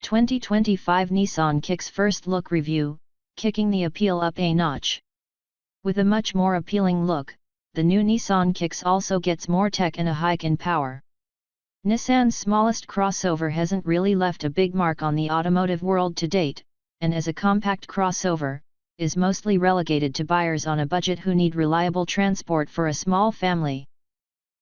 2025 Nissan Kicks First Look Review, kicking the appeal up a notch. With a much more appealing look, the new Nissan Kicks also gets more tech and a hike in power. Nissan's smallest crossover hasn't really left a big mark on the automotive world to date, and as a compact crossover, is mostly relegated to buyers on a budget who need reliable transport for a small family.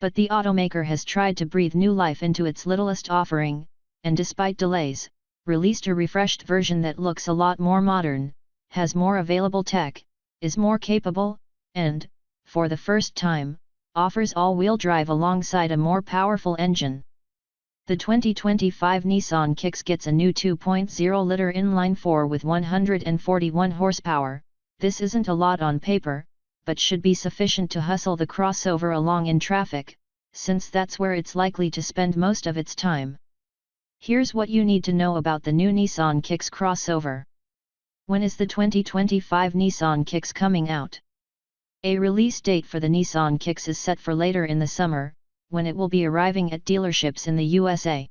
But the automaker has tried to breathe new life into its littlest offering, and despite delays, released a refreshed version that looks a lot more modern, has more available tech, is more capable, and, for the first time, offers all-wheel drive alongside a more powerful engine. The 2025 Nissan Kicks gets a new 2.0-liter inline-4 with 141 horsepower. This isn't a lot on paper, but should be sufficient to hustle the crossover along in traffic, since that's where it's likely to spend most of its time. Here's what you need to know about the new Nissan Kicks crossover. When is the 2025 Nissan Kicks coming out? A release date for the Nissan Kicks is set for later in the summer, when it will be arriving at dealerships in the USA.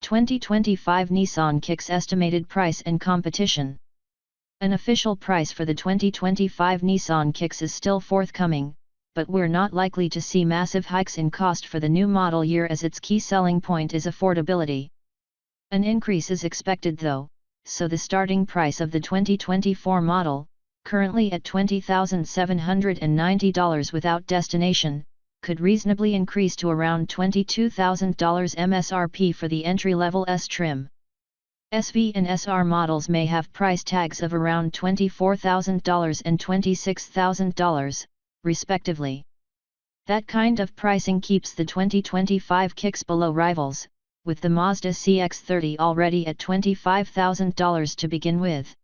2025 Nissan Kicks estimated price and competition. An official price for the 2025 Nissan Kicks is still forthcoming, but we're not likely to see massive hikes in cost for the new model year as its key selling point is affordability. An increase is expected though, so the starting price of the 2024 model, currently at $20,790 without destination, could reasonably increase to around $22,000 MSRP for the entry-level S trim. SV and SR models may have price tags of around $24,000 and $26,000, respectively. That kind of pricing keeps the 2025 Kicks below rivals, with the Mazda CX-30 already at $25,000 to begin with.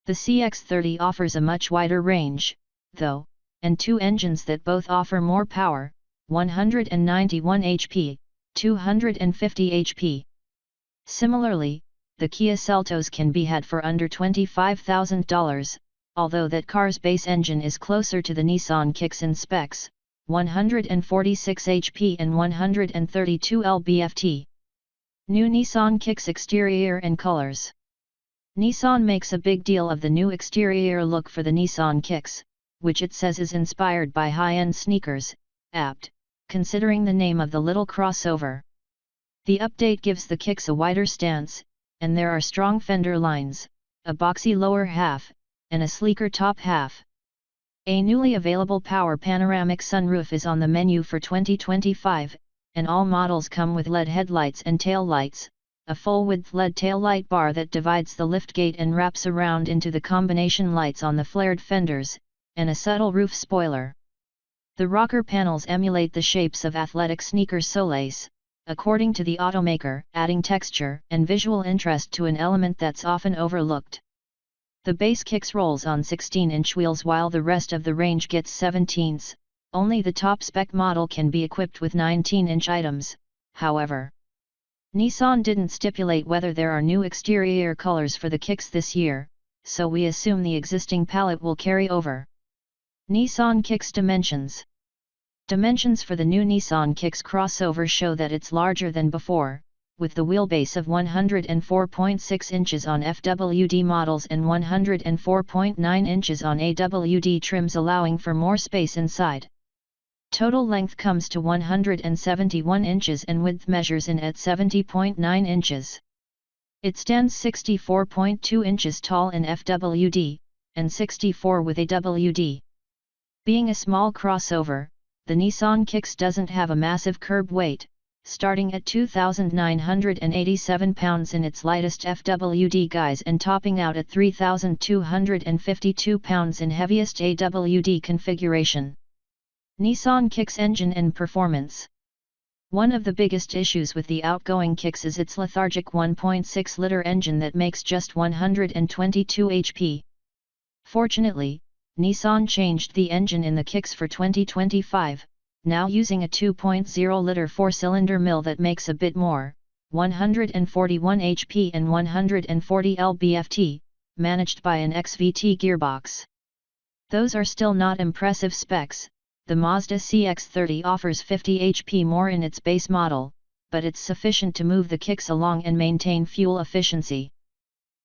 The CX-30 offers a much wider range, though, and two engines that both offer more power, 191 HP, 250 HP. Similarly, the Kia Seltos can be had for under $25,000, although that car's base engine is closer to the Nissan Kicks in specs, 146 HP and 132 lb-ft. New Nissan Kicks exterior and colors. Nissan makes a big deal of the new exterior look for the Nissan Kicks, which it says is inspired by high-end sneakers, apt, considering the name of the little crossover. The update gives the Kicks a wider stance, and there are strong fender lines, a boxy lower half, and a sleeker top half. A newly available power panoramic sunroof is on the menu for 2025, and all models come with LED headlights and taillights, a full-width LED taillight bar that divides the liftgate and wraps around into the combination lights on the flared fenders, and a subtle roof spoiler. The rocker panels emulate the shapes of athletic sneaker soles, according to the automaker, adding texture and visual interest to an element that's often overlooked. The base Kicks rolls on 16-inch wheels while the rest of the range gets 17s. Only the top spec model can be equipped with 19-inch items, however. Nissan didn't stipulate whether there are new exterior colors for the Kicks this year, so we assume the existing palette will carry over. Nissan Kicks dimensions. Dimensions for the new Nissan Kicks crossover show that it's larger than before, with the wheelbase of 104.6 inches on FWD models and 104.9 inches on AWD trims, allowing for more space inside. Total length comes to 171 inches and width measures in at 70.9 inches. It stands 64.2 inches tall in FWD, and 64 with AWD. Being a small crossover, the Nissan Kicks doesn't have a massive curb weight, starting at 2,987 pounds in its lightest FWD guise and topping out at 3,252 pounds in heaviest AWD configuration. Nissan Kicks engine and performance. One of the biggest issues with the outgoing Kicks is its lethargic 1.6-liter engine that makes just 122 HP. Fortunately, Nissan changed the engine in the Kicks for 2025, now using a 2.0-liter four-cylinder mill that makes a bit more, 141 HP and 140 lb-ft, managed by an XVT gearbox. Those are still not impressive specs. The Mazda CX-30 offers 50 HP more in its base model, but it's sufficient to move the kicks along and maintain fuel efficiency.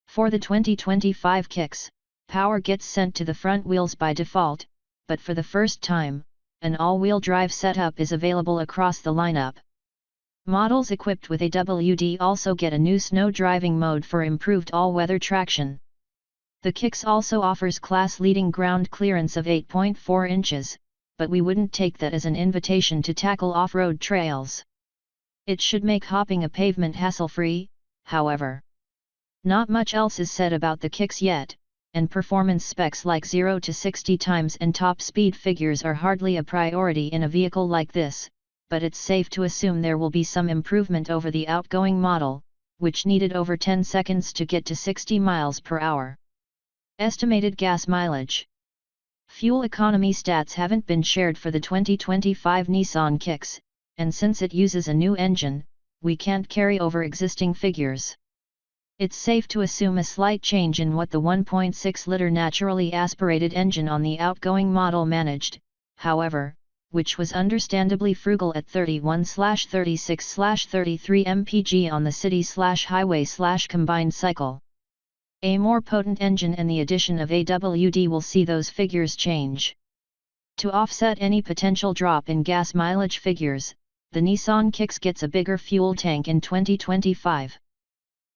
For the 2025 kicks, power gets sent to the front wheels by default, but for the first time, an all-wheel drive setup is available across the lineup. Models equipped with AWD also get a new snow driving mode for improved all-weather traction. The kicks also offers class-leading ground clearance of 8.4 inches, but we wouldn't take that as an invitation to tackle off-road trails. It should make hopping a pavement hassle-free, however. Not much else is said about the kicks yet, and performance specs like 0 to 60 times and top speed figures are hardly a priority in a vehicle like this, but it's safe to assume there will be some improvement over the outgoing model, which needed over 10 seconds to get to 60 miles per hour. Estimated gas mileage. Fuel economy stats haven't been shared for the 2025 Nissan Kicks, and since it uses a new engine, we can't carry over existing figures. It's safe to assume a slight change in what the 1.6-liter naturally aspirated engine on the outgoing model managed, however, which was understandably frugal at 31/36/33 mpg on the city/highway/combined cycle. A more potent engine and the addition of AWD will see those figures change. To offset any potential drop in gas mileage figures, the Nissan Kicks gets a bigger fuel tank in 2025.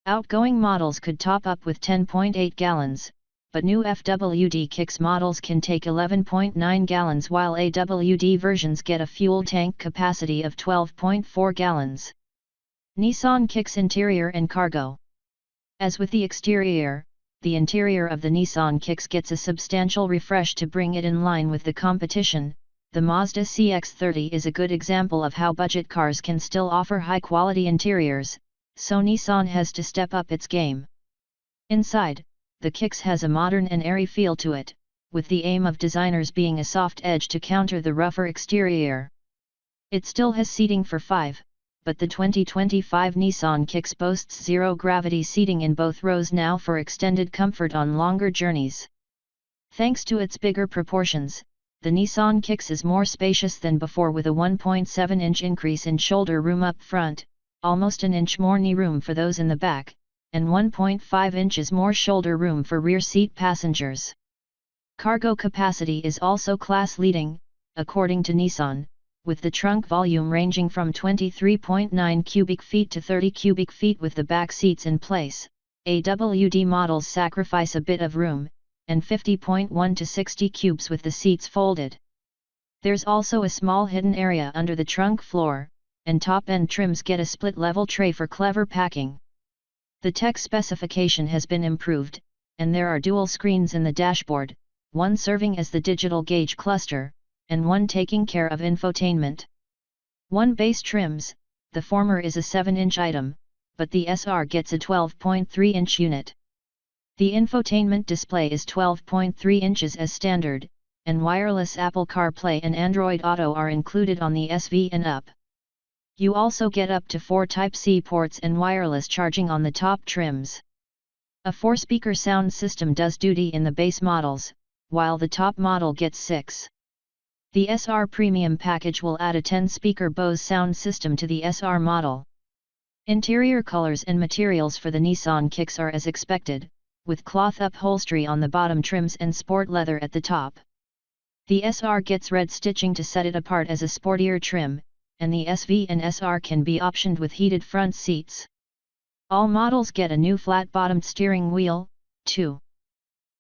Outgoing models could top up with 10.8 gallons, but new FWD Kicks models can take 11.9 gallons while AWD versions get a fuel tank capacity of 12.4 gallons. Nissan Kicks interior and cargo. As with the exterior, the interior of the Nissan Kicks gets a substantial refresh to bring it in line with the competition. The Mazda CX-30 is a good example of how budget cars can still offer high-quality interiors, so Nissan has to step up its game. Inside, the Kicks has a modern and airy feel to it, with the aim of designers being a soft edge to counter the rougher exterior. It still has seating for 5, but the 2025 Nissan Kicks boasts zero-gravity seating in both rows now for extended comfort on longer journeys. Thanks to its bigger proportions, the Nissan Kicks is more spacious than before with a 1.7-inch increase in shoulder room up front, almost an inch more knee room for those in the back, and 1.5 inches more shoulder room for rear seat passengers. Cargo capacity is also class-leading, according to Nissan, with the trunk volume ranging from 23.9 cubic feet to 30 cubic feet with the back seats in place. AWD models sacrifice a bit of room, and 50.1 to 60 cubes with the seats folded. There's also a small hidden area under the trunk floor, and top-end trims get a split-level tray for clever packing. The tech specification has been improved, and there are dual screens in the dashboard, one serving as the digital gauge cluster, and one taking care of infotainment. One base trims, the former is a 7-inch item, but the SR gets a 12.3-inch unit. The infotainment display is 12.3 inches as standard, and wireless Apple CarPlay and Android Auto are included on the SV and up. You also get up to 4 Type-C ports and wireless charging on the top trims. A 4-speaker sound system does duty in the base models, while the top model gets 6. The SR Premium package will add a 10-speaker Bose sound system to the SR model. Interior colors and materials for the Nissan Kicks are as expected, with cloth upholstery on the bottom trims and sport leather at the top. The SR gets red stitching to set it apart as a sportier trim, and the SV and SR can be optioned with heated front seats. All models get a new flat-bottomed steering wheel, too.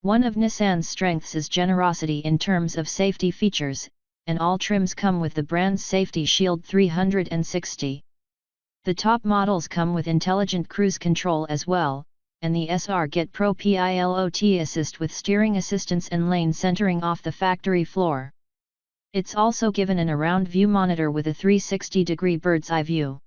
One of Nissan's strengths is generosity in terms of safety features, and all trims come with the brand's Safety Shield 360. The top models come with intelligent cruise control as well, and the SR get Pro Pilot Assist with steering assistance and lane centering off the factory floor. It's also given an around view monitor with a 360-degree bird's eye view.